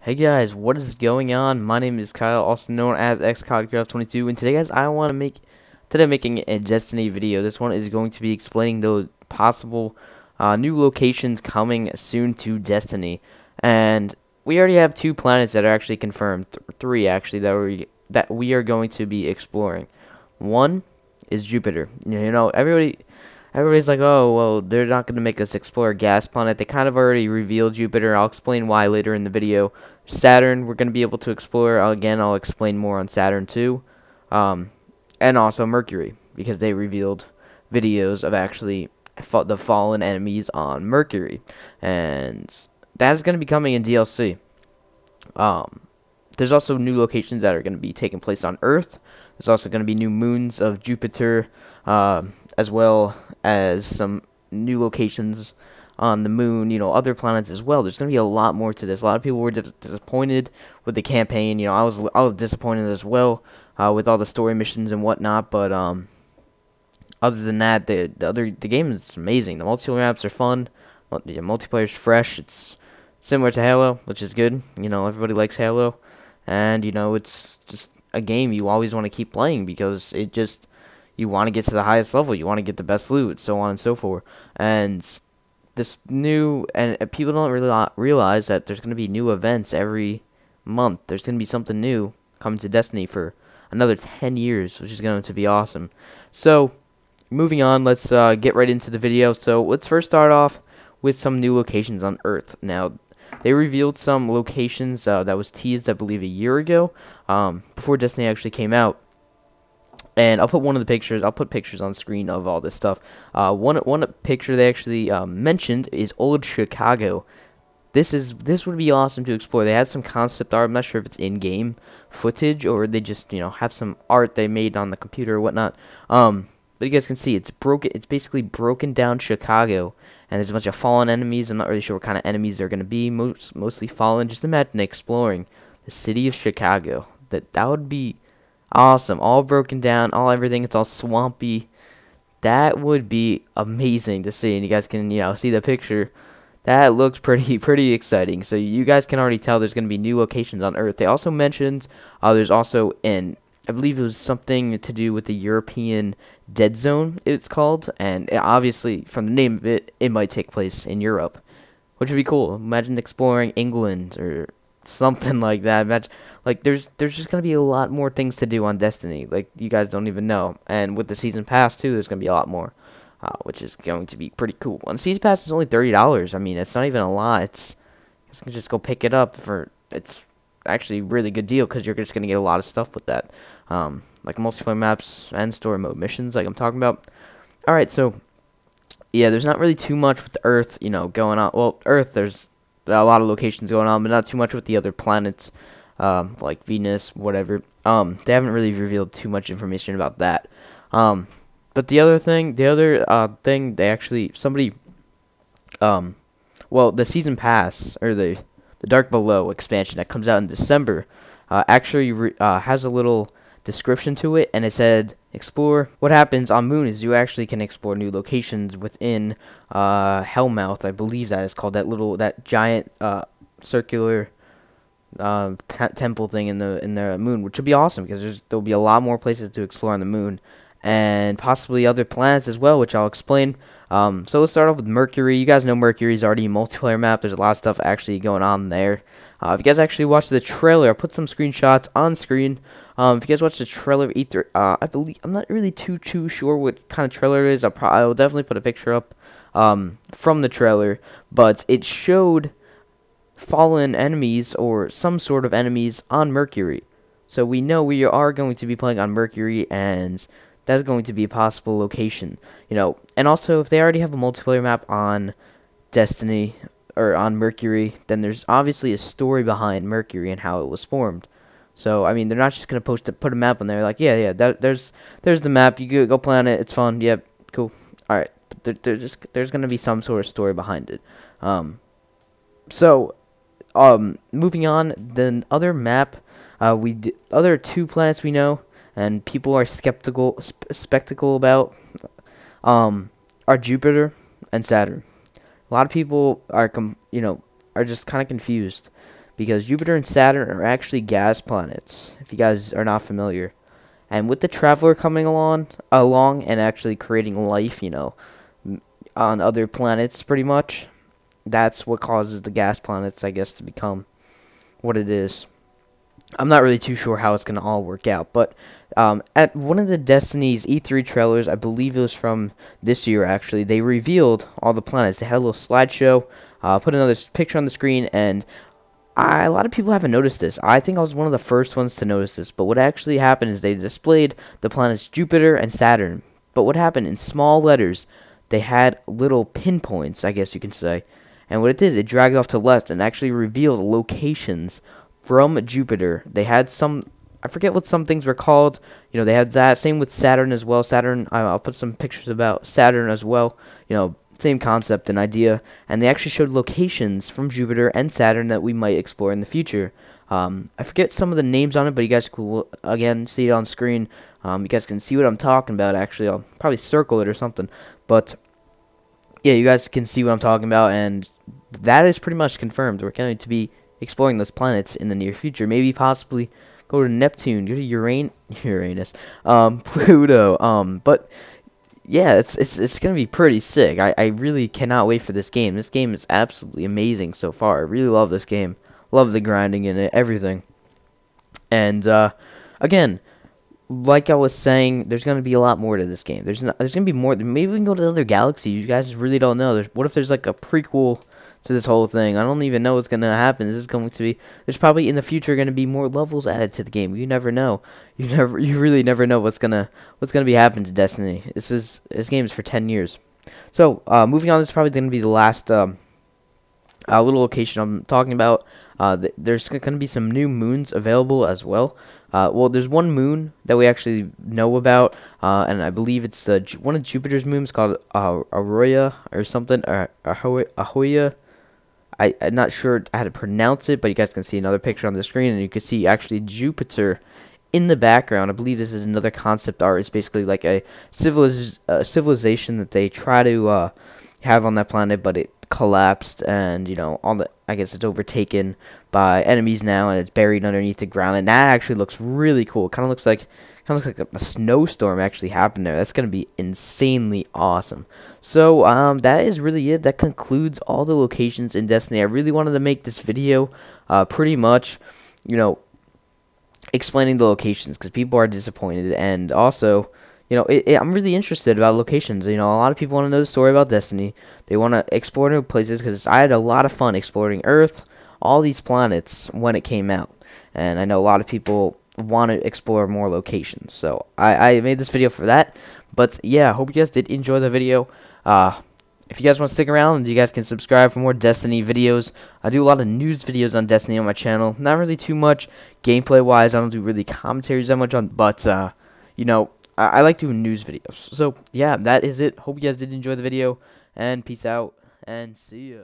Hey guys, what is going on? My name is Kyle, also known as XCloudCraft22, and today, guys, I'm making a Destiny video. This one is going to be explaining those possible new locations coming soon to Destiny, and we already have two planets that are actually confirmed, three actually that we are going to be exploring. One is Jupiter. You know, everybody's like, oh, well, they're not going to make us explore a gas planet. They kind of already revealed Jupiter. I'll explain why later in the video. Saturn, we're going to be able to explore. Again, I'll explain more on Saturn too. And also Mercury, because they revealed videos of actually the fallen enemies on Mercury. And that is going to be coming in DLC. There's also new locations that are going to be taking place on Earth. There's also going to be new moons of Jupiter, as well as some new locations on the moon, you know, other planets as well. There's going to be a lot more to this. A lot of people were disappointed with the campaign. You know, I was disappointed as well with all the story missions and whatnot. But other than that, the game is amazing. The multiplayer maps are fun. The multiplayer is fresh. It's similar to Halo, which is good. You know, everybody likes Halo, and you know, it's just a game you always want to keep playing because you want to get to the highest level, you want to get the best loot, so on and so forth. And people don't really realize that there's going to be new events every month. There's going to be something new coming to Destiny for another 10 years, which is going to be awesome. So, moving on, let's get right into the video. So, let's first start off with some new locations on Earth. Now, they revealed some locations that was teased, I believe, a year ago, before Destiny actually came out. And I'll put one of the pictures. I'll put pictures on screen of all this stuff. One picture they actually mentioned is old Chicago. This would be awesome to explore. They had some concept art. I'm not sure if it's in-game footage or they just have some art they made on the computer or whatnot. But you guys can see it's broken. It's basically broken down Chicago, and there's a bunch of fallen enemies. I'm not really sure what kind of enemies they're gonna be. Mostly fallen. Just imagine exploring the city of Chicago. That would be awesome. All broken down, all everything. It's all swampy. That would be amazing to see, and you guys can see the picture. That looks pretty exciting. So you guys can already tell there's going to be new locations on Earth. They also mentioned there's also I believe it was something to do with the European Dead Zone, it's called, and obviously from the name of it, it might take place in Europe, which would be cool. Imagine exploring England or something like that. Imagine, like, there's just gonna be a lot more things to do on Destiny, like you guys don't even know. And with the season pass too, there's gonna be a lot more, which is going to be pretty cool. And the season pass is only $30. I mean, it's not even a lot. You can just go pick it up it's actually a really good deal because you're just gonna get a lot of stuff with that, like multiplayer maps and story mode missions, like I'm talking about. All right, so yeah, there's not really too much with the Earth, going on. Well, Earth, there's a lot of locations going on, but not too much with the other planets, like Venus, whatever. They haven't really revealed too much information about that. But the other thing, they actually well, the season pass or the Dark Below expansion that comes out in December, actually has a little description to it, and it said explore. What happens on Moon is you actually can explore new locations within Hellmouth, I believe that is called, that giant circular temple thing in the Moon, which would be awesome because there'll be a lot more places to explore on the Moon and possibly other planets as well, which I'll explain. So let's start off with Mercury. You guys know Mercury is already a multiplayer map. There's a lot of stuff actually going on there. If you guys actually watched the trailer, I put some screenshots on screen. If you guys watched the trailer of E3, I believe, I'm not really too sure what kind of trailer it is. I will definitely put a picture up from the trailer, but it showed fallen enemies or some sort of enemies on Mercury. So we know we are going to be playing on Mercury, and that's going to be a possible location. And also if they already have a multiplayer map on Destiny or on Mercury, then there's obviously a story behind Mercury and how it was formed. So I mean, they're not just gonna put a map on there like, yeah, there's the map. You go play on it. It's fun. Yep, cool. All right, but there's gonna be some sort of story behind it. Moving on, the other map, other two planets we know, and people are spectacle about, are Jupiter and Saturn. A lot of people are just kind of confused because Jupiter and Saturn are actually gas planets, if you guys are not familiar. And with the Traveler coming along and actually creating life, on other planets, pretty much, that's what causes the gas planets, I guess, to become what it is. I'm not really too sure how it's going to all work out, but at one of the Destiny's E3 trailers, I believe it was from this year actually, they revealed all the planets. They had a little slideshow, put another picture on the screen, and a lot of people haven't noticed this. I think I was one of the first ones to notice this, but what actually happened is they displayed the planets Jupiter and Saturn. But what happened, in small letters, they had little pinpoints, I guess you can say. And what it did, it dragged off to the left and actually revealed locations from Jupiter. They had some, I forget what some things were called. They had that. Same with Saturn as well. Saturn, I'll put some pictures about Saturn as well. Same concept and idea. And they actually showed locations from Jupiter and Saturn that we might explore in the future. I forget some of the names on it, but you guys can, again, see it on screen. You guys can see what I'm talking about, actually. I'll probably circle it or something. But, yeah, you guys can see what I'm talking about. And that is pretty much confirmed. We're going to be exploring those planets in the near future. Maybe possibly go to Neptune, go to Uranus, Pluto. But yeah, it's gonna be pretty sick. I really cannot wait for this game. This game is absolutely amazing so far. I really love this game. Love the grinding in it, everything. And again, like I was saying, there's gonna be a lot more to this game. There's gonna be more. Maybe we can go to other galaxies. You guys really don't know. What if there's like a prequel to this whole thing? I don't even know what's gonna happen. This is going to be. There's probably in the future gonna be more levels added to the game. You never know. You really never know what's gonna be happening to Destiny. This game is for 10 years. So moving on, this is probably gonna be the last little location I'm talking about. There's gonna be some new moons available as well. Well, there's one moon that we actually know about, and I believe it's one of Jupiter's moons called Aurora or something, or Ahoya. I'm not sure how to pronounce it, but you guys can see another picture on the screen, and you can see actually Jupiter in the background. I believe this is another concept art. It's basically like a civilization that they try to have on that planet, but it collapsed, and I guess it's overtaken by enemies now, and it's buried underneath the ground. And that actually looks really cool. It kind of looks like a snowstorm actually happened there. That's gonna be insanely awesome. So that is really it. That concludes all the locations in Destiny. I really wanted to make this video pretty much explaining the locations, because people are disappointed, and also I'm really interested about locations. A lot of people want to know the story about Destiny. They want to explore new places, because I had a lot of fun exploring Earth, all these planets when it came out, and I know a lot of people want to explore more locations. So I made this video for that. But yeah, I hope you guys did enjoy the video. If you guys want to stick around, you guys can subscribe for more Destiny videos. I do a lot of news videos on Destiny on my channel. Not really too much gameplay wise. I don't do really commentaries that much on, but I like doing news videos. So yeah, that is it. Hope you guys did enjoy the video, and peace out, and see ya.